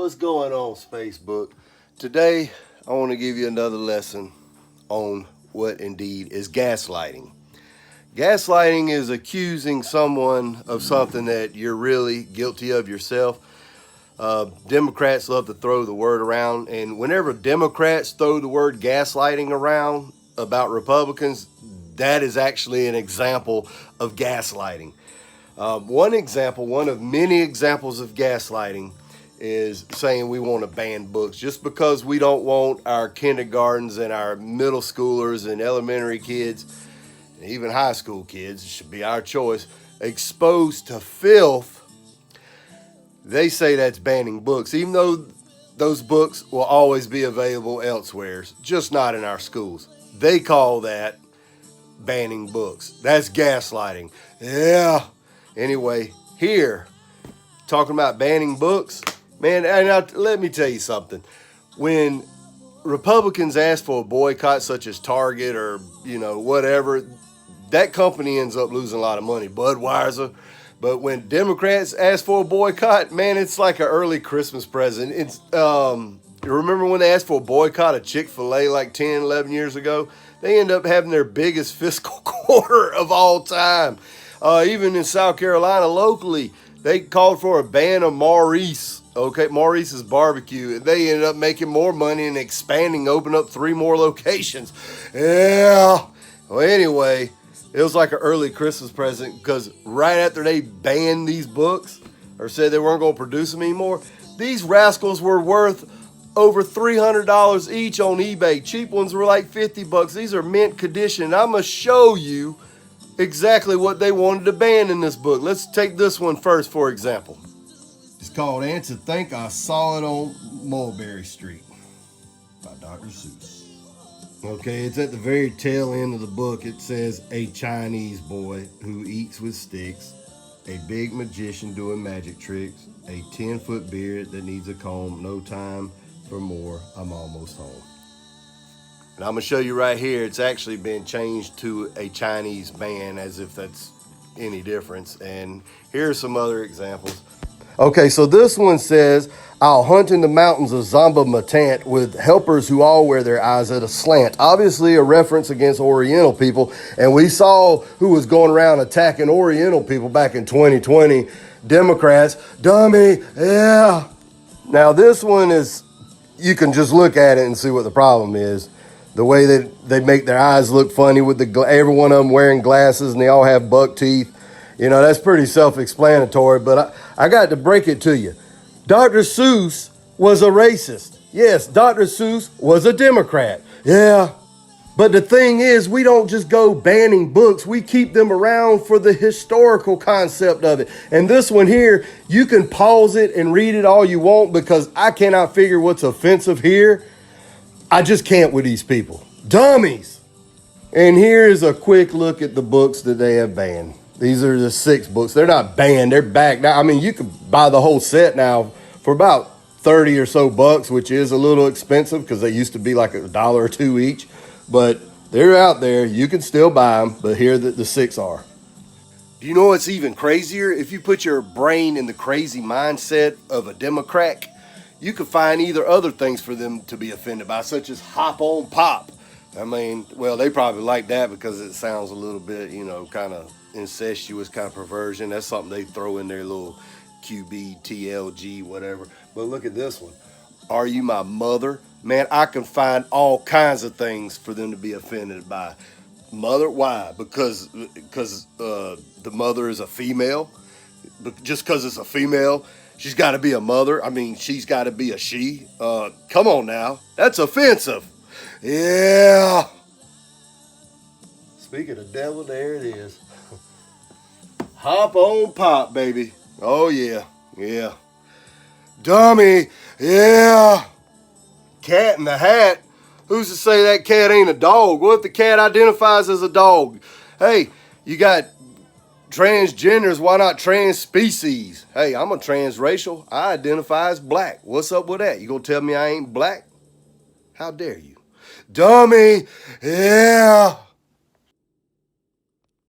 What's going on, Facebook? Today, I want to give you another lesson on what indeed is gaslighting. Gaslighting is accusing someone of something that you're really guilty of yourself. Democrats love to throw the word around, and whenever Democrats throw the word gaslighting around about Republicans, that is actually an example of gaslighting. One of many examples of gaslighting is saying we want to ban books just because we don't want our kindergartens and our middle schoolers and elementary kids, and even high school kids, it should be our choice, exposed to filth. They say that's banning books, even though those books will always be available elsewhere, just not in our schools. They call that banning books. That's gaslighting. Yeah. Anyway, here, talking about banning books, man, and let me tell you something. When Republicans ask for a boycott, such as Target or, whatever, that company ends up losing a lot of money, Budweiser. But when Democrats ask for a boycott, man, it's like an early Christmas present. It's remember when they asked for a boycott of Chick-fil-A like 10, 11 years ago? They end up having their biggest fiscal quarter of all time. Even in South Carolina locally, they called for a ban of Maurice's barbecue. They ended up making more money and expanding, open up 3 more locations. Yeah. Well, anyway, it was like an early Christmas present because right after they banned these books or said they weren't going to produce them anymore, these rascals were worth over $300 each on eBay. Cheap ones were like $50. These are mint condition. I'm going to show you exactly what they wanted to ban in this book. Let's take this one first, for example. It's called Ants That Think I Saw It on Mulberry Street by Dr. Seuss. Okay, it's at the very tail end of the book. It says, a Chinese boy who eats with sticks, a big magician doing magic tricks, a 10-foot beard that needs a comb, no time for more, I'm almost home. And I'm going to show you right here, it's actually been changed to a Chinese man, as if that's any difference. And here's some other examples. Okay, so this one says, I'll hunt in the mountains of Zamba Matant with helpers who all wear their eyes at a slant. Obviously a reference against Oriental people. And we saw who was going around attacking Oriental people back in 2020. Democrats, dummy, yeah. Now this one is, you can just look at it and see what the problem is. The way that they make their eyes look funny with every one of them wearing glasses and they all have buck teeth. That's pretty self-explanatory, but I got to break it to you. Dr. Seuss was a racist. Yes, Dr. Seuss was a Democrat. Yeah. But the thing is, we don't just go banning books. We keep them around for the historical concept of it. And this one here, you can pause it and read it all you want because I cannot figure what's offensive here. I just can't with these people. Dummies. And here's a quick look at the books that they have banned. These are the 6 books. They're not banned. They're back now. I mean, you can buy the whole set now for about 30 or so bucks, which is a little expensive because they used to be like $1 or $2 each. But they're out there. You can still buy them. But here the 6 are. Do you know what's even crazier? If you put your brain in the crazy mindset of a Democrat, you could find either other things for them to be offended by, such as hop on pop. I mean, well, they probably like that because it sounds a little bit, kind of incestuous, kind of perversion. That's something they throw in their little QB, TLG, whatever. But look at this one. Are you my mother? Man, I can find all kinds of things for them to be offended by. Mother, why? Because the mother is a female. But just because it's a female, she's got to be a mother. I mean, she's got to be a she. Come on now. That's offensive. Yeah. Speaking of devil, there it is. Hop on pop, baby. Oh, yeah. Yeah. Dummy. Yeah. Cat in the Hat. Who's to say that cat ain't a dog? What if the cat identifies as a dog? Hey, you got transgenders, why not trans species? Hey, I'm a transracial. I identify as black. What's up with that? You gonna tell me I ain't black? How dare you? Dummy. Yeah.